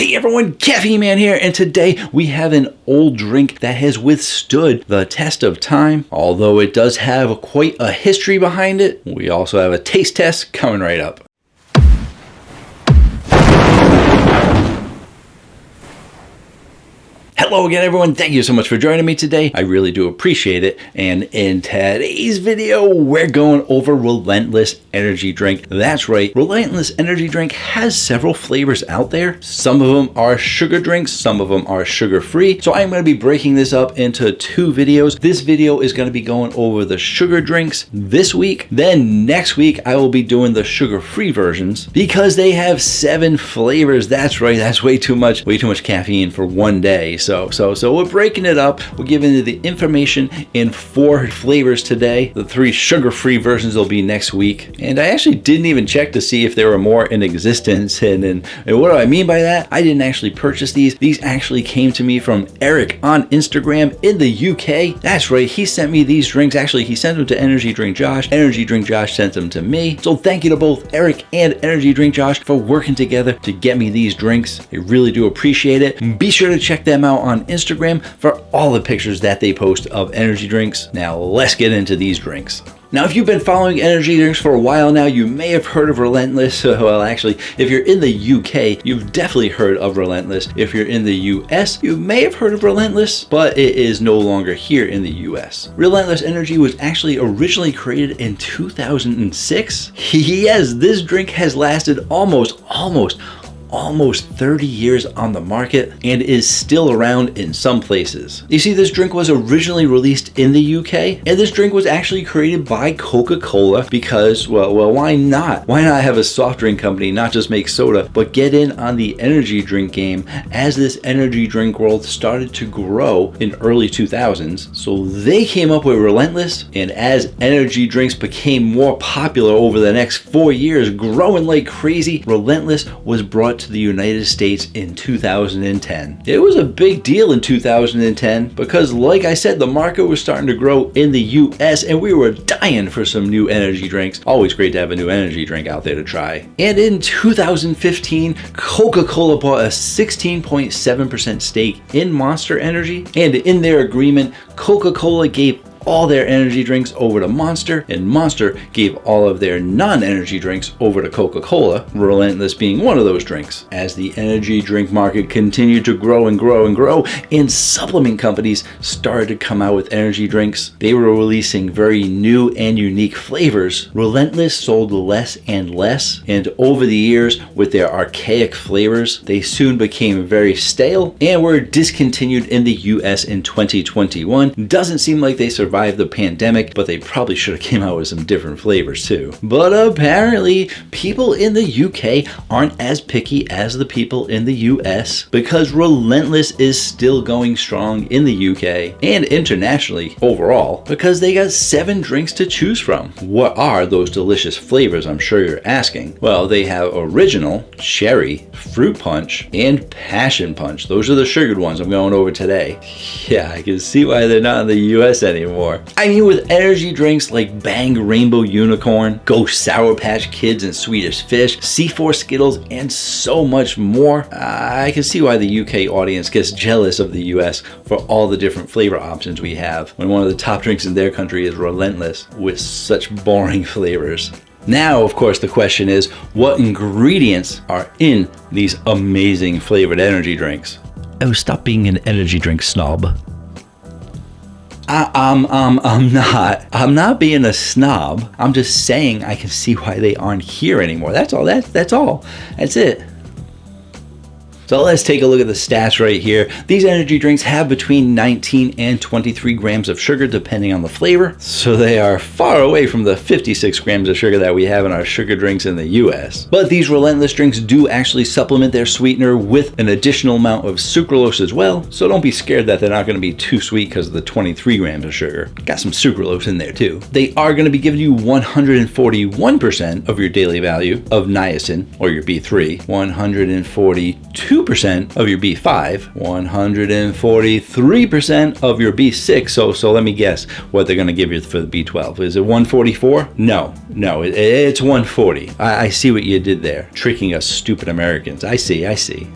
Hey everyone, Caffeine Man here, and today we have an old drink that has withstood the test of time. Although it does have quite a history behind it, we also have a taste test coming right up. Hello again everyone, thank you so much for joining me today. I really do appreciate it. And in today's video, we're going over Relentless Energy Drink. That's right, Relentless Energy Drink has several flavors out there. Some of them are sugar drinks, some of them are sugar-free. So I'm going to be breaking this up into two videos. This video is going to be going over the sugar drinks this week. Then next week, I will be doing the sugar-free versions because they have 7 flavors. That's right, that's way too much caffeine for one day. So we're breaking it up. We're giving you the information in 4 flavors today. The 3 sugar-free versions will be next week. And I actually didn't even check to see if there were more in existence. And what do I mean by that? I didn't actually purchase these. These actually came to me from Eric on Instagram in the UK. That's right, he sent me these drinks. Actually, he sent them to Energy Drink Josh. Energy Drink Josh sent them to me. So thank you to both Eric and Energy Drink Josh for working together to get me these drinks. I really do appreciate it. Be sure to check them out on Instagram for all the pictures that they post of energy drinks. Now let's get into these drinks. Now, if you've been following energy drinks for a while now, you may have heard of Relentless. Well, actually, if you're in the UK, you've definitely heard of Relentless. If you're in the US, you may have heard of Relentless, but it is no longer here in the US. Relentless Energy was actually originally created in 2006. Yes, this drink has lasted almost 30 years on the market and is still around in some places. You see, this drink was originally released in the UK, and this drink was actually created by Coca-Cola because, well, why not? Why not have a soft drink company not just make soda, but get in on the energy drink game as this energy drink world started to grow in early 2000s. So they came up with Relentless, and as energy drinks became more popular over the next 4 years, growing like crazy, Relentless was brought to the United States in 2010. It was a big deal in 2010 because, like I said, the market was starting to grow in the US and we were dying for some new energy drinks. Always great to have a new energy drink out there to try. And in 2015, Coca-Cola bought a 16.7% stake in Monster Energy, and in their agreement, Coca-Cola gave all their energy drinks over to Monster, and Monster gave all of their non-energy drinks over to Coca-Cola, Relentless being one of those drinks. As the energy drink market continued to grow and grow and grow, and supplement companies started to come out with energy drinks, they were releasing very new and unique flavors. Relentless sold less and less, and over the years, with their archaic flavors, they soon became very stale and were discontinued in the US in 2021. Doesn't seem like they survived the pandemic, but they probably should have came out with some different flavors too. But apparently people in the UK aren't as picky as the people in the US because Relentless is still going strong in the UK and internationally overall because they got 7 drinks to choose from. What are those delicious flavors, I'm sure you're asking? Well, they have original, cherry, fruit punch, and passion punch. Those are the sugared ones I'm going over today. Yeah, I can see why they're not in the US anymore. I mean, with energy drinks like Bang Rainbow Unicorn, Ghost Sour Patch Kids and Swedish Fish, C4 Skittles, and so much more, I can see why the UK audience gets jealous of the US for all the different flavor options we have when one of the top drinks in their country is Relentless with such boring flavors. Now, of course, the question is, what ingredients are in these amazing flavored energy drinks? Oh, stop being an energy drink snob. I'm not being a snob. I'm just saying I can see why they aren't here anymore. That's all. That's all. That's it. So let's take a look at the stats right here. These energy drinks have between 19 and 23 grams of sugar depending on the flavor. So they are far away from the 56 grams of sugar that we have in our sugar drinks in the US. But these Relentless drinks do actually supplement their sweetener with an additional amount of sucralose as well. So don't be scared that they're not going to be too sweet because of the 23 grams of sugar. Got some sucralose in there too. They are going to be giving you 141% of your daily value of niacin or your B3, 142% of your B5, 143% of your B6. So let me guess what they're going to give you for the B12. Is it 144? No, it's 140. I see what you did there, tricking us stupid Americans. I see.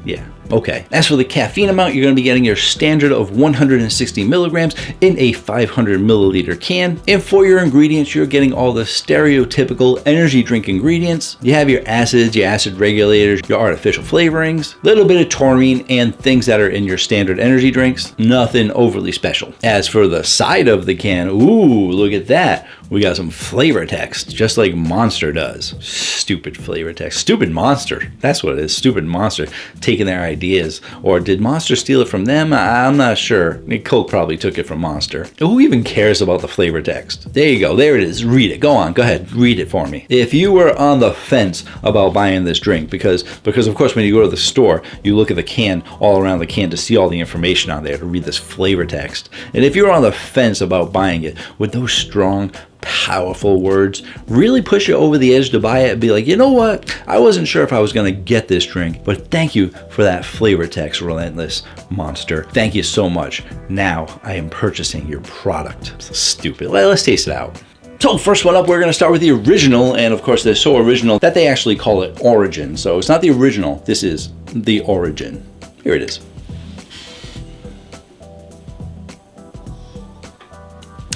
Yeah. Okay, as for the caffeine amount, you're going to be getting your standard of 160 milligrams in a 500 milliliter can. And for your ingredients, you're getting all the stereotypical energy drink ingredients. You have your acids, your acid regulators, your artificial flavorings, a little bit of taurine, and things that are in your standard energy drinks. Nothing overly special. As for the side of the can, ooh, look at that. We got some flavor text, just like Monster does. Stupid flavor text. Stupid Monster. That's what it is. Stupid Monster taking their ideas. Or did Monster steal it from them? I'm not sure. Coke probably took it from Monster. Who even cares about the flavor text? There you go. There it is. Read it. Go on. Go ahead. Read it for me. If you were on the fence about buying this drink, because of course when you go to the store, you look at the can, all around the can to see all the information on there, to read this flavor text. And if you're on the fence about buying it, with those strong, powerful words really push you over the edge to buy it and be like, you know what? I wasn't sure if I was going to get this drink, but thank you for that flavor text, Relentless Monster. Thank you so much. Now I am purchasing your product. So stupid. Let's taste it out. So first one up, we're going to start with the original, and of course they're so original that they actually call it Origin. So it's not the original, this is the Origin. Here it is.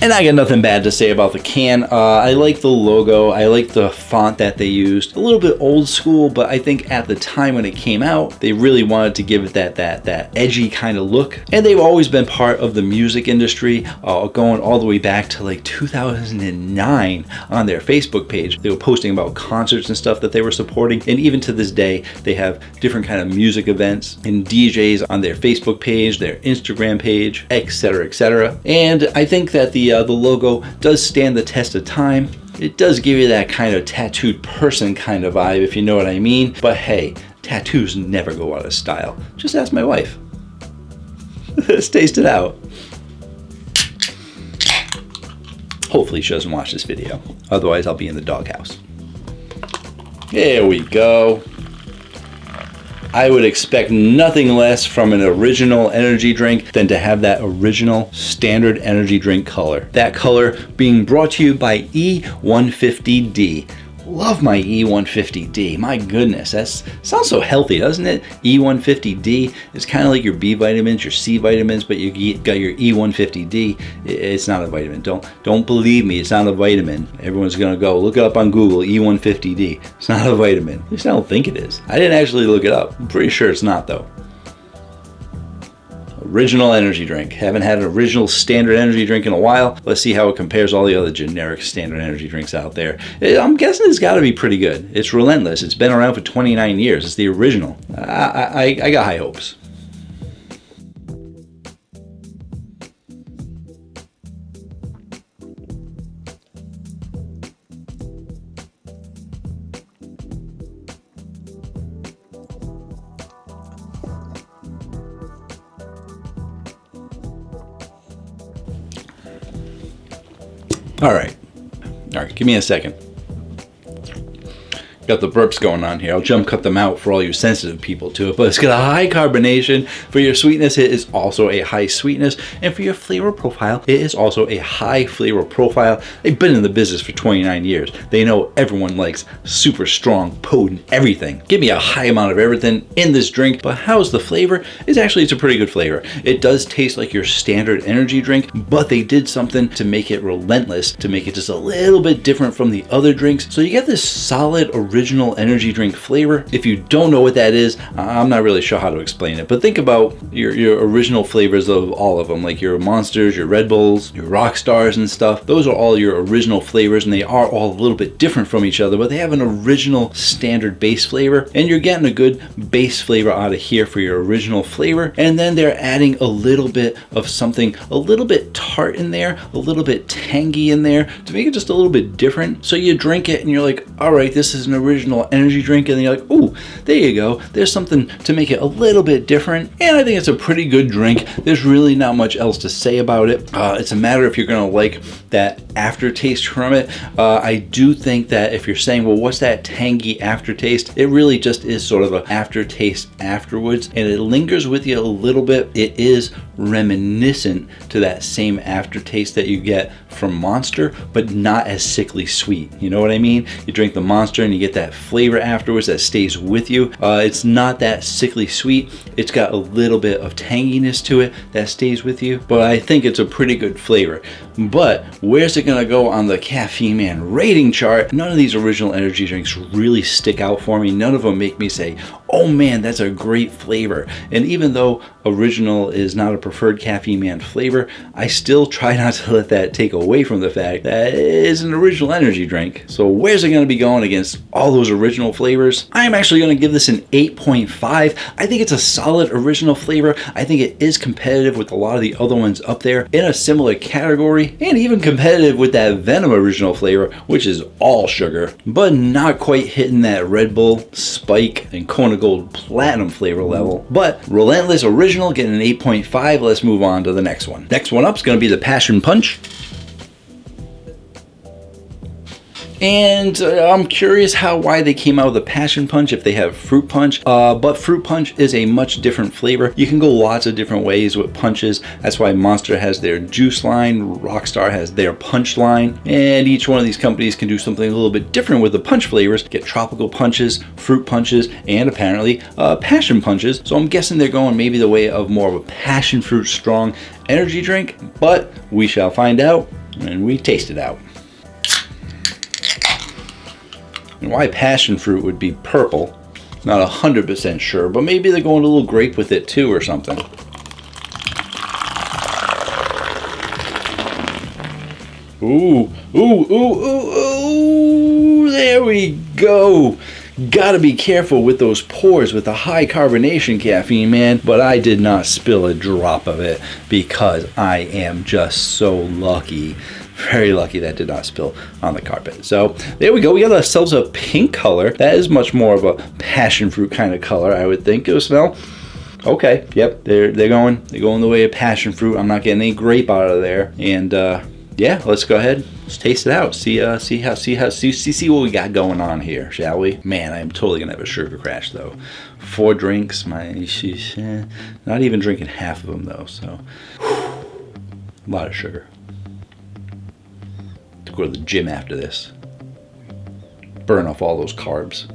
And I got nothing bad to say about the can. I like the logo. I like the font that they used. A little bit old school, but I think at the time when it came out, they really wanted to give it that edgy kind of look. And they've always been part of the music industry, going all the way back to like 2009 on their Facebook page. They were posting about concerts and stuff that they were supporting. And even to this day, they have different kind of music events and DJs on their Facebook page, their Instagram page, etc., etc. And I think that the logo does stand the test of time. It does give you that kind of tattooed person kind of vibe, if you know what I mean. But hey, tattoos never go out of style. Just ask my wife. Let's taste it out. Hopefully she doesn't watch this video. Otherwise, I'll be in the doghouse. There we go. I would expect nothing less from an original energy drink than to have that original standard energy drink color. That color being brought to you by E150D. Love my E150D. My goodness, that sounds so healthy, doesn't it? E150D. It's kind of like your B vitamins, your C vitamins, but you got your E150D. It's not a vitamin. Don't believe me. It's not a vitamin. Everyone's gonna go look it up on Google. E150D. It's not a vitamin. At least I don't think it is. I didn't actually look it up. I'm pretty sure it's not though. Original energy drink. Haven't had an original standard energy drink in a while. Let's see how it compares to all the other generic standard energy drinks out there. I'm guessing it's got to be pretty good. It's Relentless. It's been around for 29 years. It's the original. I got high hopes. All right, give me a second. Got the burps going on here. I'll jump cut them out for all you sensitive people to it, but it's got a high carbonation. For your sweetness, it is also a high sweetness. And for your flavor profile, it is also a high flavor profile. They've been in the business for 29 years. They know everyone likes super strong, potent everything. Give me a high amount of everything in this drink, but how's the flavor? It's a pretty good flavor. It does taste like your standard energy drink, but they did something to make it relentless, to make it just a little bit different from the other drinks. So you get this solid original energy drink flavor. If you don't know what that is, I'm not really sure how to explain it, but think about your original flavors of all of them, like your Monsters, your Red Bulls, your Rock Stars and stuff. Those are all your original flavors, and they are all a little bit different from each other, but they have an original standard base flavor, and you're getting a good base flavor out of here for your original flavor. And then they're adding a little bit of something a little bit tart in there, a little bit tangy in there to make it just a little bit different. So you drink it and you're like, all right, this is an original energy drink, and then you're like, ooh, there you go. There's something to make it a little bit different, and I think it's a pretty good drink. There's really not much else to say about it. It's a matter if you're gonna like that aftertaste from it. I do think that if you're saying, well, what's that tangy aftertaste? It really just is sort of an aftertaste afterwards, and it lingers with you a little bit. It is reminiscent to that same aftertaste that you get from Monster, but not as sickly sweet. You know what I mean? You drink the Monster and you get get that flavor afterwards that stays with you. It's not that sickly sweet. It's got a little bit of tanginess to it that stays with you, but I think it's a pretty good flavor. But where's it gonna go on the Caffeine Man rating chart? None of these original energy drinks really stick out for me. None of them make me say, oh man, that's a great flavor. And even though original is not a preferred Caffeine Man flavor, I still try not to let that take away from the fact that it is an original energy drink. So where's it gonna be going against all those original flavors? I'm actually gonna give this an 8.5. I think it's a solid original flavor. I think it is competitive with a lot of the other ones up there in a similar category, and even competitive with that Venom original flavor, which is all sugar, but not quite hitting that Red Bull, Spike, and Kona Gold Platinum flavor level. But Relentless Original getting an 8.5. Let's move on to the next one. Next one up is going to be the Passion Punch. And I'm curious why they came out with the Passion Punch if they have Fruit Punch, but Fruit Punch is a much different flavor. You can go lots of different ways with punches. That's why Monster has their juice line, Rockstar has their punch line, and each one of these companies can do something a little bit different with the punch flavors. Get tropical punches, fruit punches, and apparently passion punches. So I'm guessing they're going maybe the way of more of a passion fruit strong energy drink, but we shall find out when we taste it out. And why passion fruit would be purple, not 100% sure, but maybe they're going a little grape with it too or something. Ooh, ooh, ooh, ooh, ooh, there we go. Gotta be careful with those pours with the high carbonation Caffeine Man, but I did not spill a drop of it because I am just so lucky. Very lucky that did not spill on the carpet. So there we go. We got ourselves a pink color. That is much more of a passion fruit kind of color, I would think. It'll smell. Okay, yep, they're going the way of passion fruit. I'm not getting any grape out of there. And yeah, let's go ahead. Let's taste it out. See what we got going on here, shall we? Man, I'm totally gonna have a sugar crash though. 4 drinks, not even drinking half of them though. So a lot of sugar. Go to the gym after this. Burn off all those carbs.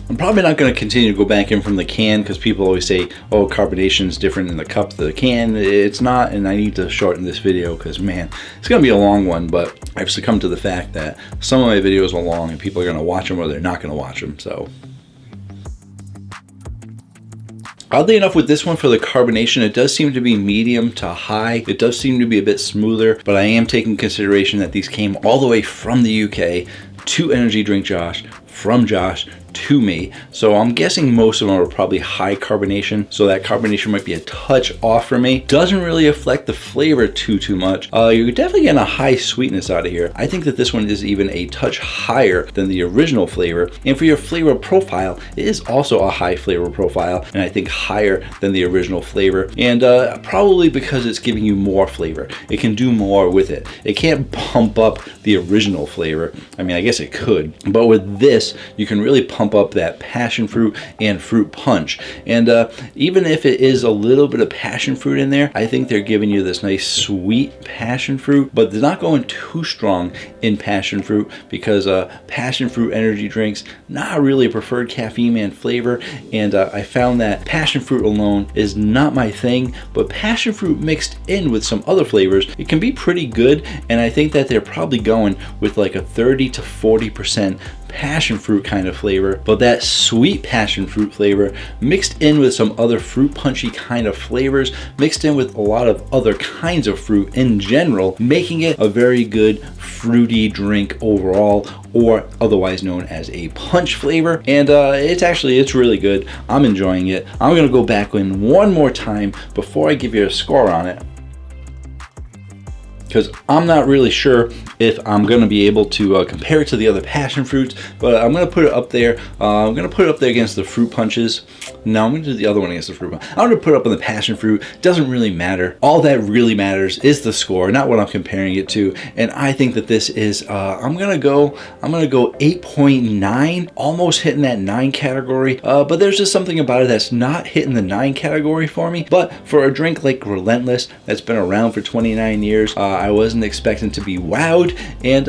I'm probably not going to continue to go back in from the can because people always say, oh, carbonation is different in the cup to the can. It's not, and I need to shorten this video because, man, it's going to be a long one, but I've succumbed to the fact that some of my videos are long and people are going to watch them or they're not going to watch them, so. Oddly enough, with this one for the carbonation, it does seem to be medium to high. It does seem to be a bit smoother, but I am taking consideration that these came all the way from the UK to Energy Drink Josh, from Josh to me. So I'm guessing most of them are probably high carbonation. So that carbonation might be a touch off for me. Doesn't really affect the flavor too much. You're definitely getting a high sweetness out of here. I think that this one is even a touch higher than the original flavor. And for your flavor profile, it is also a high flavor profile. And I think higher than the original flavor. And probably because it's giving you more flavor. It can do more with it. It can't pump up the original flavor. I mean, I guess it could. But with this, you can really pump up that passion fruit and fruit punch. And even if it is a little bit of passion fruit in there, I think they're giving you this nice sweet passion fruit, but they're not going too strong in passion fruit because passion fruit energy drinks, not really a preferred Caffeine Man flavor. And I found that passion fruit alone is not my thing, but passion fruit mixed in with some other flavors, it can be pretty good. And I think that they're probably going with like a 30 to 40% passion fruit kind of flavor, but that sweet passion fruit flavor mixed in with some other fruit punchy kind of flavors, mixed in with a lot of other kinds of fruit in general, making it a very good fruity drink overall, or otherwise known as a punch flavor. And it's really good. I'm enjoying it. I'm gonna go back in one more time before I give you a score on it. because I'm not really sure if I'm going to be able to compare it to the other passion fruits, but I'm going to put it up there. I'm going to put it up there against the fruit punches. No, I'm going to do the other one against the fruit punch. I'm going to put it up on the passion fruit. Doesn't really matter. All that really matters is the score, not what I'm comparing it to. And I think that this is, I'm going to go 8.9, almost hitting that 9 category. But there's just something about it that's not hitting the 9 category for me. But for a drink like Relentless that's been around for 29 years, I wasn't expecting to be wowed, and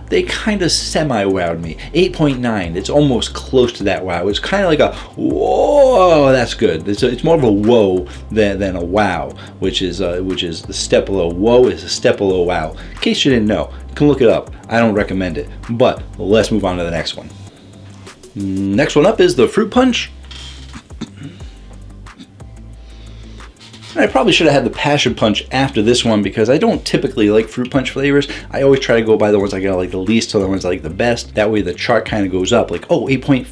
they kind of semi-wowed me. 8.9, it's almost close to that wow. It's kind of like a whoa, that's good. It's more of a whoa than a wow, which is the step below. Whoa is a step below wow. In case you didn't know, you can look it up. I don't recommend it, but let's move on to the next one. Next one up is the fruit punch. I probably should have had the passion punch after this one because I don't typically like fruit punch flavors. I always try to go by the ones I like the least to the ones I like the best. That way the chart kind of goes up, like, oh, 8.5,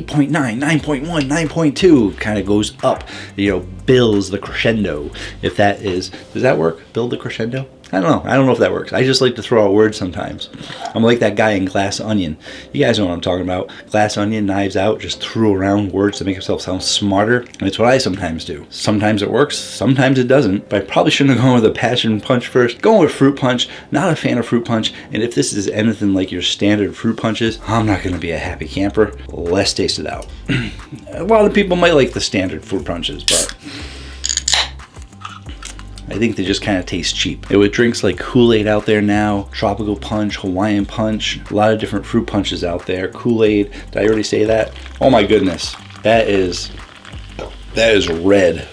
8.9, 9.1, 9.2 kind of goes up, you know, builds the crescendo. If that is, does that work? Build the crescendo? I don't know if that works. I just like to throw out words sometimes. I'm like that guy in Glass Onion. You guys know what I'm talking about. Glass Onion, Knives Out, just threw around words to make himself sound smarter. And it's what I sometimes do. Sometimes it works, sometimes it doesn't. But I probably shouldn't have gone with a passion punch first. Going with fruit punch. Not a fan of fruit punch. And if this is anything like your standard fruit punches, I'm not going to be a happy camper. Let's taste it out. A lot of people might like the standard fruit punches, but I think they just kind of taste cheap. With drinks like Kool-Aid out there now, Tropical Punch, Hawaiian Punch, a lot of different fruit punches out there. Kool-Aid, did I already say that? Oh my goodness, that is red.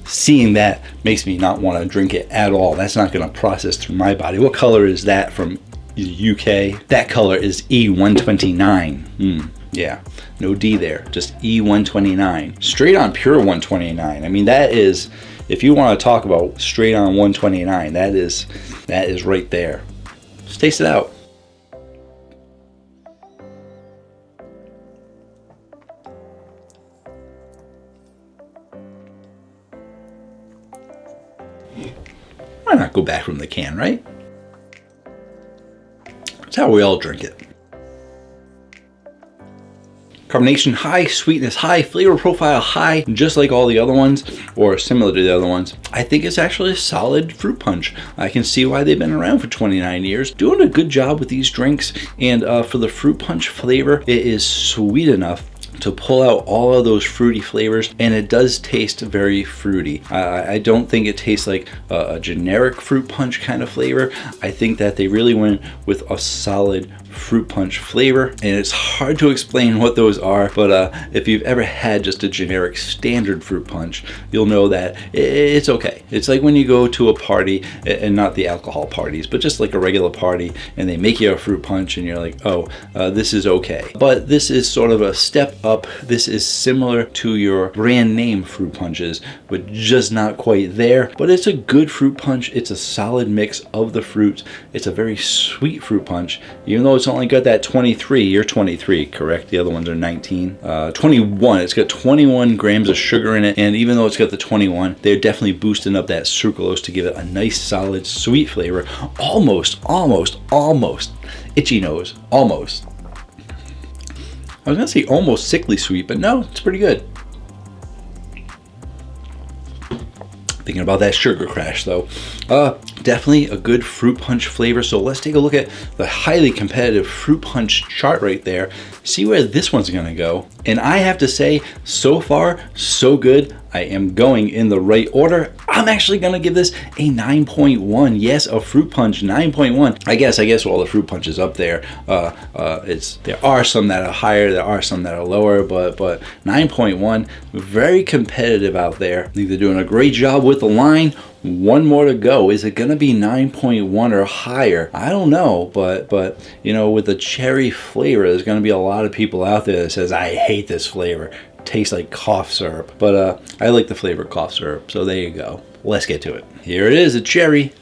Seeing that makes me not want to drink it at all. That's not going to process through my body. What color is that from the UK? That color is E129. Yeah, no D there, just E129. Straight on pure 129. I mean, that is, if you want to talk about straight on 129, that is right there. Just taste it out. Why not go back from the can, right? That's how we all drink it. Carbonation high, sweetness high, flavor profile high, just like all the other ones, or similar to the other ones. I think it's actually a solid fruit punch. I can see why they've been around for 29 years. Doing a good job with these drinks, and for the fruit punch flavor, it is sweet enough to pull out all of those fruity flavors, and it does taste very fruity. I don't think it tastes like a generic fruit punch kind of flavor. I think that they really went with a solid fruit punch flavor, and it's hard to explain what those are, but if you've ever had just a generic standard fruit punch, you'll know that it's okay. It's like when you go to a party, and not the alcohol parties, but just like a regular party, and they make you a fruit punch and you're like, oh, this is okay. But this is sort of a step up. This is similar to your brand name fruit punches, but just not quite there. But it's a good fruit punch. It's a solid mix of the fruits. It's a very sweet fruit punch, even though it's only got that 23. You're 23, correct? The other ones are 19. 21. It's got 21 grams of sugar in it, and even though it's got the 21, they're definitely boosting up that sucralose to give it a nice, solid, sweet flavor. Almost itchy nose. Almost. I was gonna say almost sickly sweet, but no, it's pretty good. Thinking about that sugar crash though. Definitely a good fruit punch flavor. So let's take a look at the highly competitive fruit punch chart right there. See where this one's gonna go. And I have to say, so far, so good. I am going in the right order. I'm actually gonna give this a 9.1. Yes, a fruit punch, 9.1. I guess all the fruit punches up there. There are some that are higher, there are some that are lower, but 9.1, very competitive out there. I think they're doing a great job with the line. One more to go. Is it gonna be 9.1 or higher? I don't know, but you know, with the cherry flavor, there's gonna be a lot of people out there that says, I hate this flavor. Tastes like cough syrup, but I like the flavor of cough syrup, so there you go. Let's get to it. Here it is, a cherry.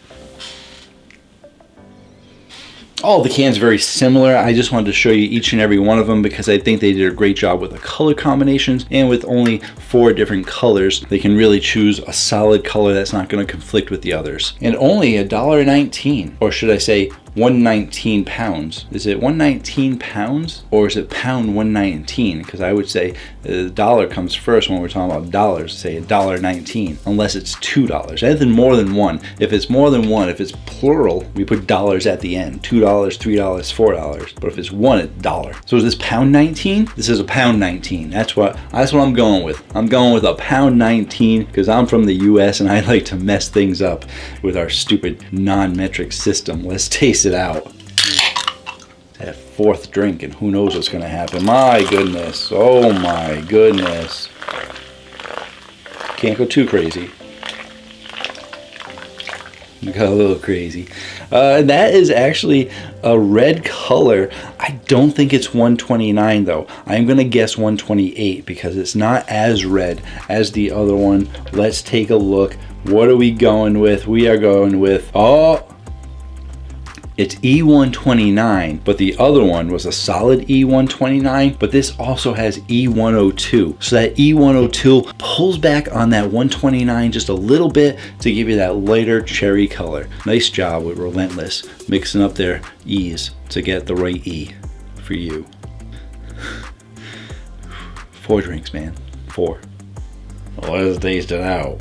All the cans are very similar. I just wanted to show you each and every one of them because I think they did a great job with the color combinations, and with only 4 different colors, they can really choose a solid color that's not going to conflict with the others. And only $1.19, or should I say 119 pounds. Is it 119 pounds or is it pound 119? Because I would say the dollar comes first when we're talking about dollars, say $1.19, unless it's $2. Anything more than one. If it's more than one, if it's plural, we put dollars at the end. $2, $3, $4. But if it's one, it's dollar. So is this pound 19? This is a pound 19. That's what I'm going with. I'm going with a pound 19 because I'm from the US and I like to mess things up with our stupid non-metric system. Let's taste it out. That 4th drink and who knows what's gonna happen. My goodness. Oh my goodness. Can't go too crazy. Got a little crazy. That is actually a red color. I don't think it's 129 though. I'm gonna guess 128 because it's not as red as the other one. Let's take a look. What are we going with? We are going with, it's E129, but the other one was a solid E129, but this also has E102. So that E102 pulls back on that 129 just a little bit to give you that lighter cherry color. Nice job with Relentless, mixing up their E's to get the right E for you. 4 drinks, man, 4. Well, let's taste it out.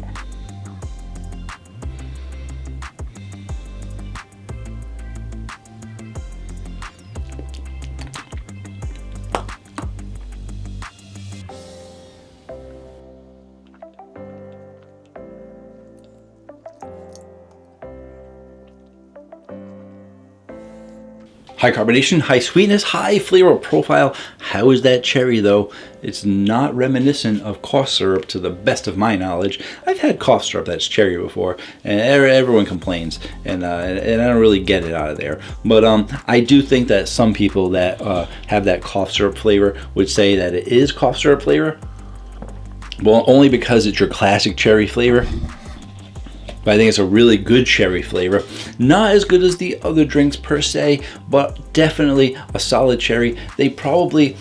High carbonation, high sweetness, high flavor profile. How is that cherry though? It's not reminiscent of cough syrup to the best of my knowledge. I've had cough syrup that's cherry before and everyone complains and I don't really get it out of there. But I do think that some people that have that cough syrup flavor would say that it is cough syrup flavor. Well, only because it's your classic cherry flavor. But I think it's a really good cherry flavor. Not as good as the other drinks per se, but definitely a solid cherry. They probably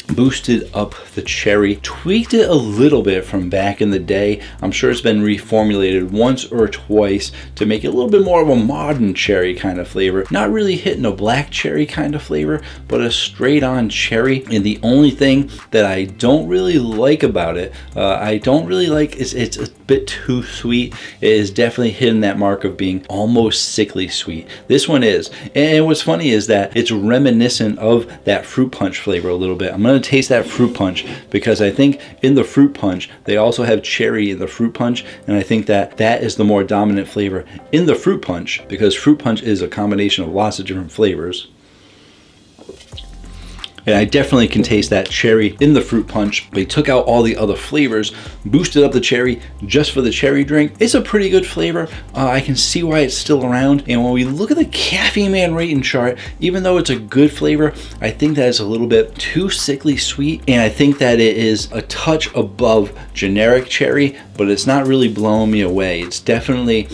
boosted up the cherry, tweaked it a little bit from back in the day. I'm sure it's been reformulated once or twice to make it a little bit more of a modern cherry kind of flavor. Not really hitting a black cherry kind of flavor, but a straight on cherry. And the only thing that I don't really like about it, is it's a bit too sweet. It is definitely hitting that mark of being almost sickly sweet. This one is. And what's funny is that it's reminiscent of that fruit punch flavor a little bit. I'm going to taste that fruit punch because I think in the fruit punch they also have cherry in the fruit punch, and I think that that is the more dominant flavor in the fruit punch because fruit punch is a combination of lots of different flavors. And I definitely can taste that cherry in the fruit punch. They took out all the other flavors, boosted up the cherry just for the cherry drink. It's a pretty good flavor. I can see why it's still around. And when we look at the Caffeine Man rating chart, even though it's a good flavor, I think that it's a little bit too sickly sweet. And I think that it is a touch above generic cherry, but it's not really blowing me away. It's definitely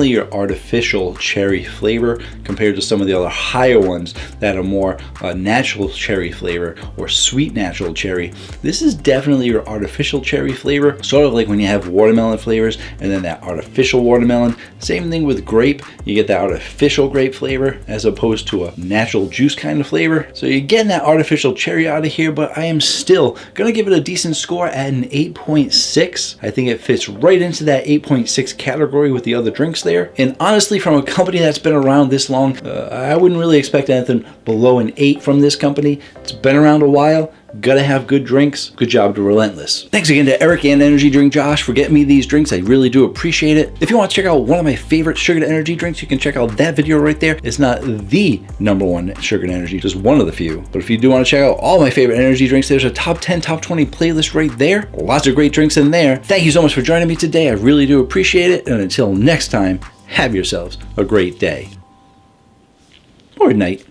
your artificial cherry flavor compared to some of the other higher ones that are more natural cherry flavor or sweet natural cherry. This is definitely your artificial cherry flavor, sort of like when you have watermelon flavors and then that artificial watermelon. Same thing with grape, you get that artificial grape flavor as opposed to a natural juice kind of flavor. So you're getting that artificial cherry out of here, but I am still gonna give it a decent score at an 8.6. I think it fits right into that 8.6 category with the other drinks there. And honestly, from a company that's been around this long, I wouldn't really expect anything below an 8 from this company. It's been around a while. Gotta have good drinks. Good job to Relentless. Thanks again to Eric and Energy Drink Josh for getting me these drinks. I really do appreciate it. If you want to check out one of my favorite sugar to energy drinks, you can check out that video right there. It's not the #1 sugar to energy, just one of the few. But if you do want to check out all my favorite energy drinks, there's a top 10, top 20 playlist right there. Lots of great drinks in there. Thank you so much for joining me today. I really do appreciate it. And until next time, have yourselves a great day. Or night.